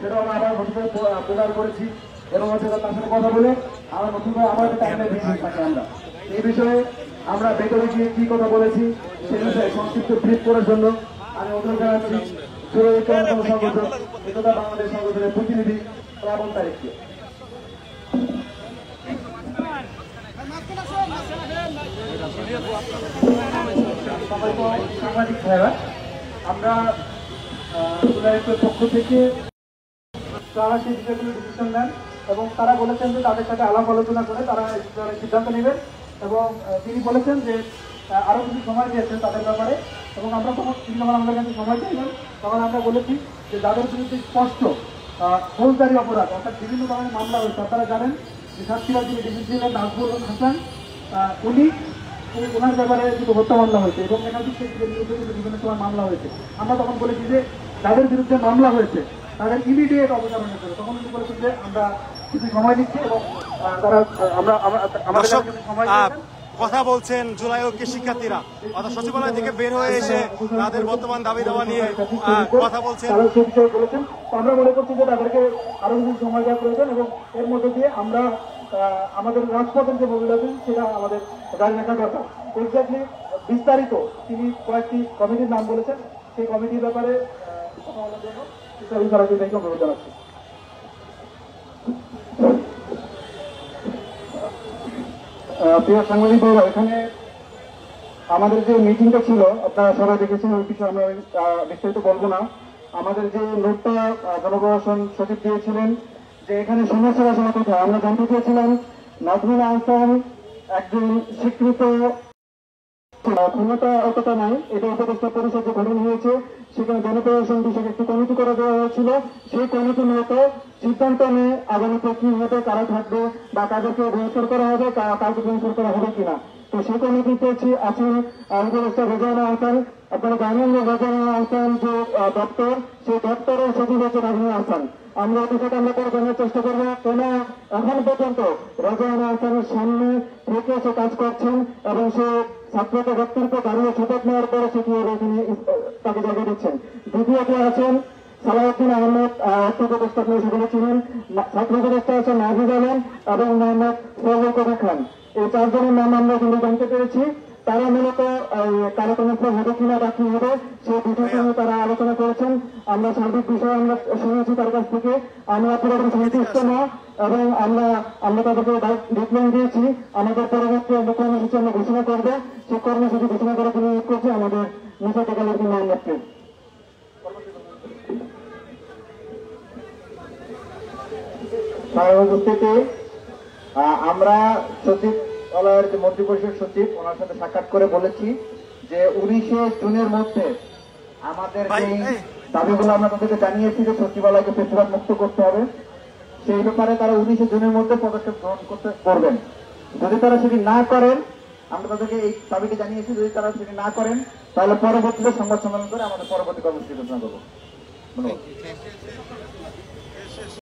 সেটা আমরা আবার নতুন প্রচার করেছি এবং তার সাথে কথা বলে আমরা নতুন আমাদের টাইমে থাকে আমরা এই বিষয়ে আমরা ভেতরে গিয়ে কি কথা বলেছি সে বিষয়ে সংক্ষিপ্ত ব্রিফ করার জন্য আমি অনুরোধ জানাচ্ছি সংগঠন একতা বাংলাদেশ সংগঠনের প্রতিনিধি প্লাবন তারিখকে। সাংবাদিক ভাইরা, আমরা পক্ষ থেকে তারা সেই বিষয়গুলো ডিসিশন নেন এবং তারা বলেছেন যে তাদের সাথে আলাপ আলোচনা করে তারা সিদ্ধান্ত নেবেন এবং তিনি বলেছেন যে আরো কিছু সময় দিয়েছেন তাদের ব্যাপারে এবং আমরা তখন তিনি যখন আমাদের কাছে সময় চাইলেন তখন আমরা বলেছি যে যাদের বিরুদ্ধে স্পষ্ট ফৌজদারি অপরাধ অর্থাৎ বিভিন্ন ধরনের মামলা হয়েছে আপনারা জানেন যে সাতক্ষীরার যিনি ডিসি ছিলেন নাজমুল হাসান ওনার ব্যাপারে কিন্তু হত্যা মামলা হয়েছে এবং একাধিক বিরুদ্ধে কিন্তু বিভিন্ন সময় মামলা হয়েছে। আমরা তখন বলেছি যে যাদের বিরুদ্ধে মামলা হয়েছে তাদের ইমিডিয়েট অবতারণের জন্য তখন কিন্তু বলেছি যে আমরা কিছু সময় দিচ্ছি এবং তারা আমরা আমাদের সময় কথা বলছেন জুলাই ঐক্যের শিক্ষার্থীরা অর্থাৎ সচিবালয় থেকে বের হয়ে এসে তাদের বর্তমান দাবি দাওয়া নিয়ে কথা বলছেন। আমরা মনে করছি যে তাদেরকে আরো কিছু সময় দেওয়া প্রয়োজন এবং এর মধ্যে দিয়ে আমরা আমাদের রাজপথের যে মোবিলাইজেশন সেটা আমাদের গাড়ি রাখার কথা। এক্স্যাক্টলি বিস্তারিত তিনি কয়েকটি কমিটির নাম বলেছেন সেই কমিটির ব্যাপারে কথা বলার জন্য অনুরোধ জানাচ্ছি। প্রিয় সাংবাদিক ভাইরা, এখানে আমাদের যে মিটিংটা ছিল আপনারা সবাই দেখেছেন, ওই বিষয়ে আমরা বিস্তারিত বলবো না। আমাদের যে নোটটা জনপ্রশাসন সচিব দিয়েছিলেন যে এখানে সমস্যার আসলে কোথায় আমরা জানতে চেয়েছিলাম নাজমুল আহসান একজন স্বীকৃত ক্ষমতা অতটা নাই, এটা উপদেষ্টা পরিষদ যে গঠন হয়েছে সেখানে জনপ্রশাসন বিষয়ে একটি কমিটি করে দেওয়া হয়েছিল। সেই কমিটি মতো সিদ্ধান্ত নিয়ে আগামীতে কি হবে, কারা থাকবে বা কাদেরকে বহিষ্কার করা হবে, কাউকে বহিষ্কার করা হবে কিনা। তো সেই কমিটিতে আছেন উপদেষ্টা রেজাউল আহসান। আপনারা জানেন যে রেজাউল আহসান যে দপ্তর, সেই দপ্তরের সচিব হচ্ছে নাজমুল আহসান। আমরা ওদের সাথে আমরা জানার চেষ্টা করবো কেন এখন পর্যন্ত রেজাউল আহসানের সামনে থেকে সে কাজ করছেন এবং সে ছাত্রকে ব্যক্তিত্ব দাঁড়িয়ে শপথ নেওয়ার পরে সে কিভাবে এখানে তাকে জায়গা দিচ্ছেন। দ্বিতীয়ত আছেন সালাউদ্দিন আহমেদ, উপদেষ্টা আপনি সেখানে ছিলেন, ছাত্র উপদেষ্টা আছেন নাহিদ আলম এবং মোহাম্মদ ফজল কবির খান। এই চারজনের নাম আমরা কিন্তু জানতে পেরেছি। তারা মূলত কারাকর্মে হবে কিনা বা কি হবে সেই বিষয়টা নিয়ে তারা আলোচনা করেছেন। আমরা সার্বিক বিষয়ে আমরা শুনেছি তার কাছ থেকে, আমরা পুরোপুরি সন্তুষ্ট না এবং আমরা তাদেরকে ডেডলাইন দিয়েছি। আমাদের পরবর্তী কর্মসূচি আমরা ঘোষণা করবো, সেই কর্মসূচি ঘোষণা করার জন্য অনুরোধ করছি আমাদের মুসাফির আলী মোহাম্মদকে। উপস্থিতি আমরা সচিবালয়ের যে মন্ত্রী পরিষদ সচিব ওনার সাথে সাক্ষাৎ করে বলেছি যে 19শে জুনের মধ্যে আমাদের যে দাবিগুলো আমরা তাদেরকে জানিয়েছি যে সচিবালয়কে পেশাদার মুক্ত করতে হবে, সেই ব্যাপারে তারা 19শে জুনের মধ্যে পদক্ষেপ গ্রহণ করবেন। যদি তারা সেটি না করেন, আমরা তাদেরকে এই দাবিটি জানিয়েছি, যদি তারা সেটি না করেন তাহলে পরবর্তীতে সংবাদ সম্মেলন করে আমাদের পরবর্তী কর্মসূচি ঘোষণা করবো। ধন্যবাদ।